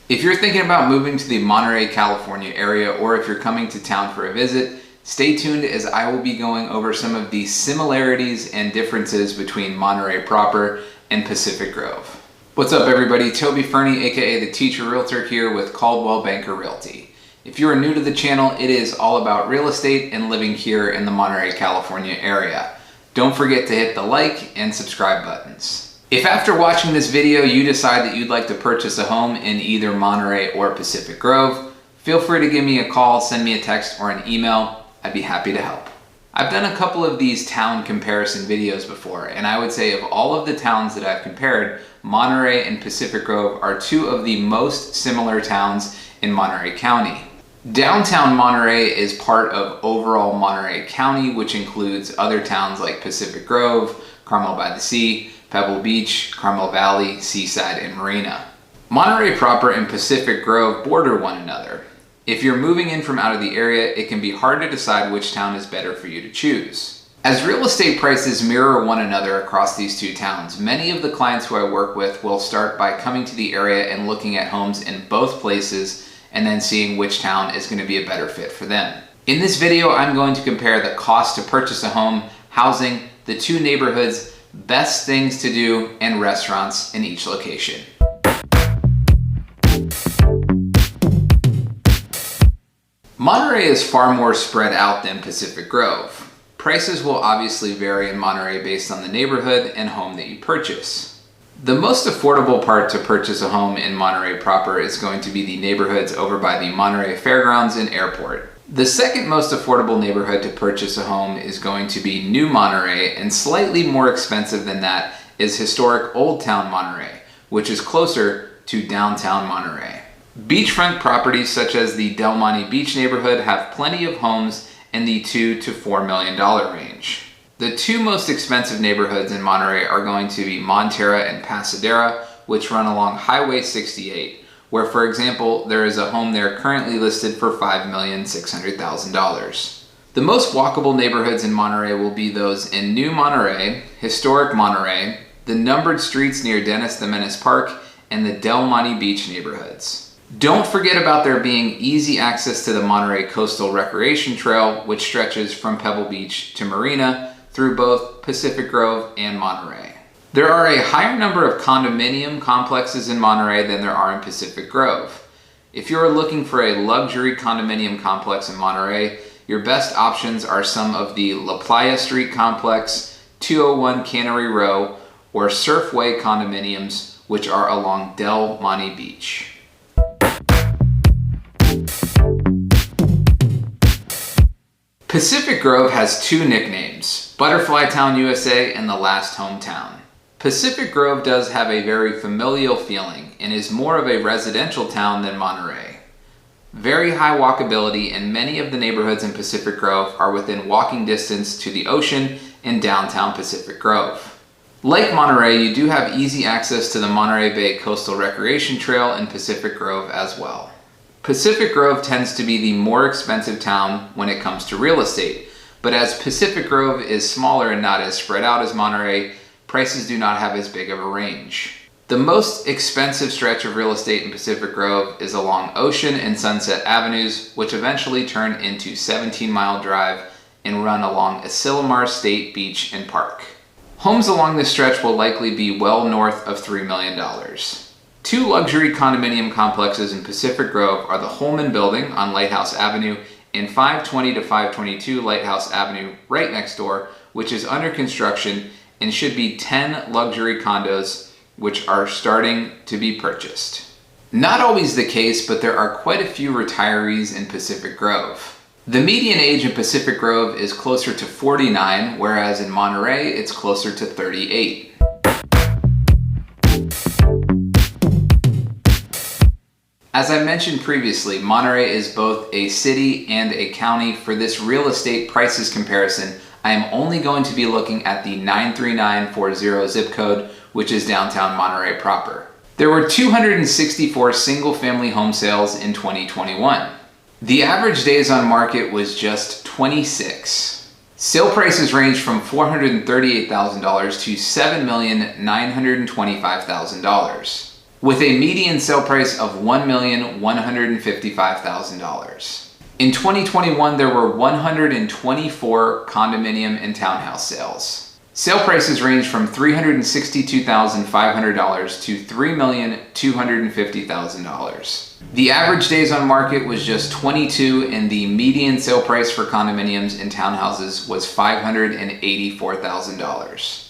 If you're thinking about moving to the Monterey, California area, or if you're coming to town for a visit, stay tuned as I will be going over some of the similarities and differences between Monterey proper and Pacific Grove. What's up everybody, Toby Fernie, aka the Teacher Realtor here with Coldwell Banker Realty. If you are new to the channel, it is all about real estate and living here in the Monterey, California area. Don't forget to hit the like and subscribe buttons. If after watching this video you decide that you'd like to purchase a home in either Monterey or Pacific Grove, feel free to give me a call, send me a text, or an email. I'd be happy to help. I've done a couple of these town comparison videos before, and I would say of all of the towns that I've compared, Monterey and Pacific Grove are two of the most similar towns in Monterey County. Downtown Monterey is part of overall Monterey County, which includes other towns like Pacific Grove, Carmel by the Sea, Pebble Beach, Carmel Valley, Seaside, and Marina. Monterey proper and Pacific Grove border one another. If you're moving in from out of the area, it can be hard to decide which town is better for you to choose. As real estate prices mirror one another across these two towns, many of the clients who I work with will start by coming to the area and looking at homes in both places and then seeing which town is going to be a better fit for them. In this video, I'm going to compare the cost to purchase a home, housing, the two neighborhoods, best things to do, and restaurants in each location. Monterey is far more spread out than Pacific Grove. Prices will obviously vary in Monterey based on the neighborhood and home that you purchase. The most affordable part to purchase a home in Monterey proper is going to be the neighborhoods over by the Monterey Fairgrounds and Airport. The second most affordable neighborhood to purchase a home is going to be New Monterey, and slightly more expensive than that is historic Old Town Monterey, which is closer to downtown Monterey. Beachfront properties such as the Del Monte Beach neighborhood have plenty of homes in the $2 to $4 million range. The two most expensive neighborhoods in Monterey are going to be Monterey and Pasadena, which run along Highway 68. Where, for example, there is a home there currently listed for $5,600,000. The most walkable neighborhoods in Monterey will be those in New Monterey, historic Monterey, the numbered streets near Dennis the Menace Park, and the Del Monte Beach neighborhoods. Don't forget about there being easy access to the Monterey Coastal Recreation Trail, which stretches from Pebble Beach to Marina through both Pacific Grove and Monterey. There are a higher number of condominium complexes in Monterey than there are in Pacific Grove. If you're looking for a luxury condominium complex in Monterey, your best options are some of the La Playa Street Complex, 201 Cannery Row, or Surfway condominiums, which are along Del Monte Beach. Pacific Grove has two nicknames, Butterfly Town USA and the Last Hometown. Pacific Grove does have a very familial feeling and is more of a residential town than Monterey. Very high walkability, and many of the neighborhoods in Pacific Grove are within walking distance to the ocean in downtown Pacific Grove. Like Monterey, you do have easy access to the Monterey Coastal Recreation Trail in Pacific Grove as well. Pacific Grove tends to be the more expensive town when it comes to real estate, but as Pacific Grove is smaller and not as spread out as Monterey, prices do not have as big of a range. The most expensive stretch of real estate in Pacific Grove is along Ocean and Sunset Avenues, which eventually turn into 17-mile drive and run along Asilomar State Beach and Park. Homes along this stretch will likely be well north of $3 million. Two luxury condominium complexes in Pacific Grove are the Holman Building on Lighthouse Avenue and 520 to 522 Lighthouse Avenue right next door, which is under construction and should be 10 luxury condos which are starting to be purchased. Not always the case, but there are quite a few retirees in Pacific Grove. The median age in Pacific Grove is closer to 49, whereas in Monterey it's closer to 38. As I mentioned previously, Monterey is both a city and a county. For this real estate prices comparison, I am only going to be looking at the 93940 zip code, which is downtown Monterey proper. There were 264 single-family home sales in 2021. The average days on market was just 26. Sale prices range from $438,000 to $7,925,000. with a median sale price of $1,155,000. In 2021, there were 124 condominium and townhouse sales. Sale prices range from $362,500 to $3,250,000. The average days on market was just 22, and the median sale price for condominiums and townhouses was $584,000.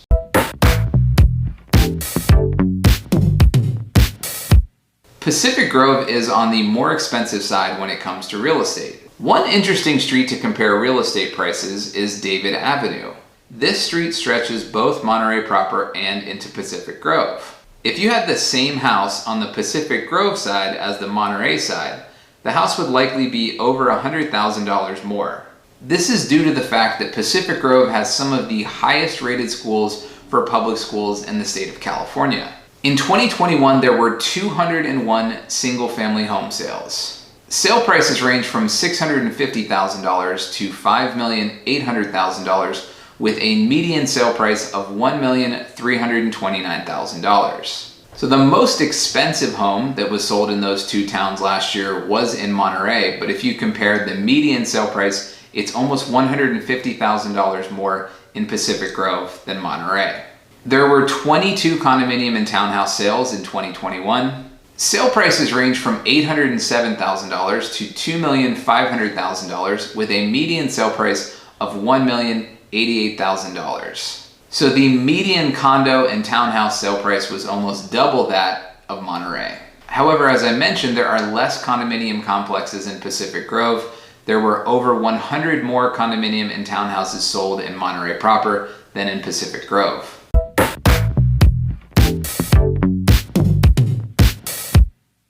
Pacific Grove is on the more expensive side when it comes to real estate. One interesting street to compare real estate prices is David Avenue. This street stretches both Monterey proper and into Pacific Grove. If you had the same house on the Pacific Grove side as the Monterey side, the house would likely be over $100,000 more. This is due to the fact that Pacific Grove has some of the highest rated schools for public schools in the state of California. In 2021, there were 201 single-family home sales. Sale prices range from $650,000 to $5,800,000, with a median sale price of $1,329,000. So the most expensive home that was sold in those two towns last year was in Monterey, but if you compare the median sale price, it's almost $150,000 more in Pacific Grove than Monterey. There were 22 condominium and townhouse sales in 2021. Sale prices range from $807,000 to $2,500,000, with a median sale price of $1,088,000. So the median condo and townhouse sale price was almost double that of Monterey. However, as I mentioned, there are less condominium complexes in Pacific Grove. There were over 100 more condominium and townhouses sold in Monterey proper than in Pacific Grove.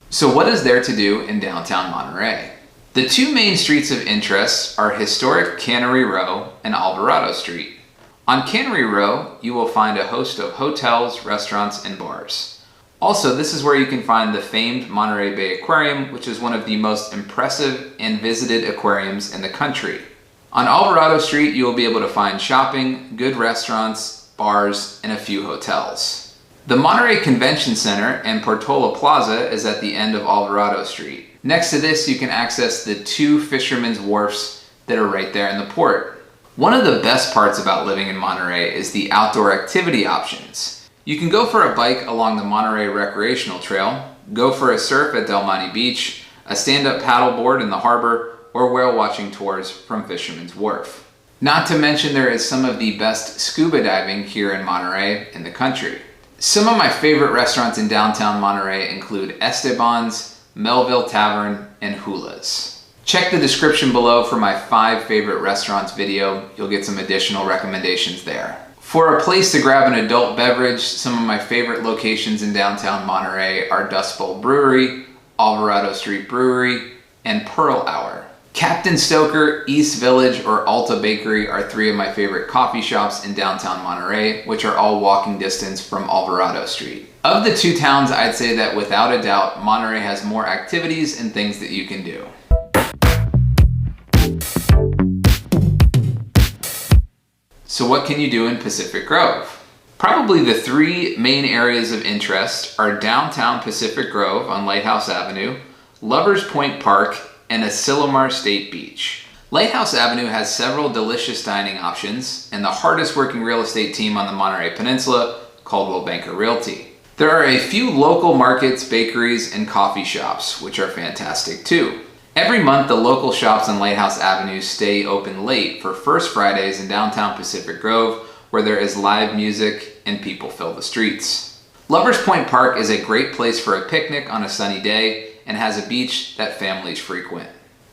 So what is there to do in downtown Monterey? The two main streets of interest are historic Cannery Row and Alvarado Street. On Cannery Row, you will find a host of hotels, restaurants, and bars. Also, this is where you can find the famed Montereybay Aquarium, which is one of the most impressive and visited aquariums in the country. On Alvarado Street, you will be able to find shopping, good restaurants, bars, and a few hotels. The Monterey Convention Center and Portola Plaza is at the end of Alvarado Street. Next to this, you can access the two fishermen's wharfs that are right there in the port. One of the best parts about living in Monterey is the outdoor activity options. You can go for a bike along the Monterey Recreational Trail, go for a surf at Del Monte Beach, a stand-up paddleboard in the harbor, or whale watching tours from Fisherman's Wharf. Not to mention there is some of the best scuba diving here in Monterey in the country. Some of my favorite restaurants in downtown Monterey include Esteban's, Melville Tavern, and Hula's. Check the description below for my 5 favorite restaurants video. You'll get some additional recommendations there. For a place to grab an adult beverage, some of my favorite locations in downtown Monterey are Dust Bowl Brewery, Alvarado Street Brewery, and Pearl Hour. Captain Stoker, East Village, or Alta Bakery are 3 of my favorite coffee shops in downtown Monterey, which are all walking distance from Alvarado Street. Of the two towns, I'd say that without a doubt, Monterey has more activities and things that you can do. So what can you do in Pacific Grove? Probably the 3 main areas of interest are downtown Pacific Grove on Lighthouse Avenue, Lovers Point Park, and Asilomar State Beach. Lighthouse Avenue has several delicious dining options and the hardest working real estate team on the Monterey Peninsula, Coldwell Banker Realty. There are a few local markets, bakeries, and coffee shops, which are fantastic too. Every month, the local shops on Lighthouse Avenue stay open late for First Fridays in downtown Pacific Grove, where there is live music and people fill the streets. Lovers Point Park is a great place for a picnic on a sunny day and has a beach that families frequent.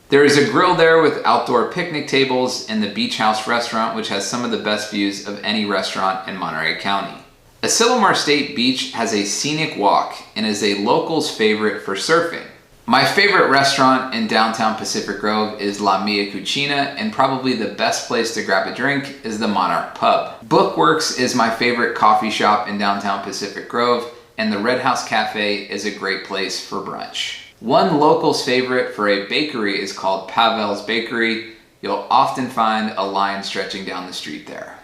There is a grill there with outdoor picnic tables and the Beach House restaurant, which has some of the best views of any restaurant in Monterey County. Asilomar State Beach has a scenic walk and is a local's favorite for surfing. My favorite restaurant in downtown Pacific Grove is La Mia Cucina, and probably the best place to grab a drink is the Monarch Pub. Bookworks is my favorite coffee shop in downtown Pacific Grove, and the Red House Cafe is a great place for brunch. One local's favorite for a bakery is called Pavel's Bakery. You'll often find a line stretching down the street there.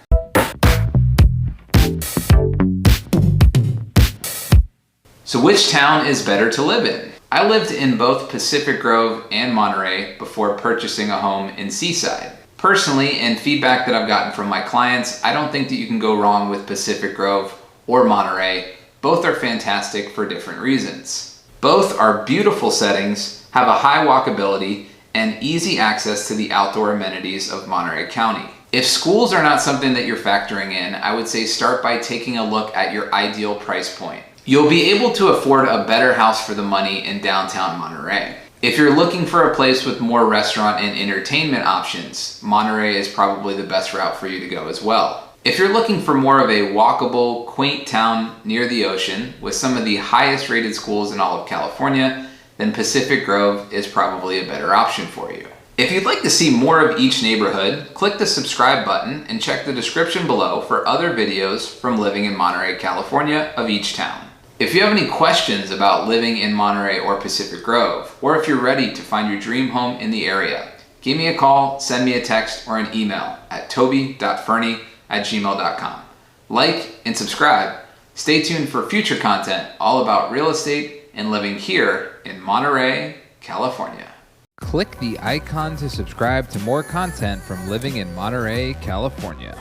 So which town is better to live in? I lived in both Pacific Grove and Monterey before purchasing a home in Seaside. Personally, and feedback that I've gotten from my clients, I don't think that you can go wrong with Pacific Grove or Monterey. Both are fantastic for different reasons. Both are beautiful settings, have a high walkability, and easy access to the outdoor amenities of Monterey County. If schools are not something that you're factoring in, I would say start by taking a look at your ideal price point. You'll be able to afford a better house for the money in downtown Monterey. If you're looking for a place with more restaurant and entertainment options, Monterey is probably the best route for you to go as well. If you're looking for more of a walkable, quaint town near the ocean with some of the highest rated schools in all of California, then Pacific Grove is probably a better option for you. If you'd like to see more of each neighborhood, click the subscribe button and check the description below for other videos from living in Monterey, California of each town. If you have any questions about living in Monterey or Pacific Grove, or if you're ready to find your dream home in the area, give me a call, send me a text, or an email at toby.fernie@gmail.com. Like and subscribe. Stay tuned for future content all about real estate and living here in Monterey, California. Click the icon to subscribe to more content from living in Monterey, California.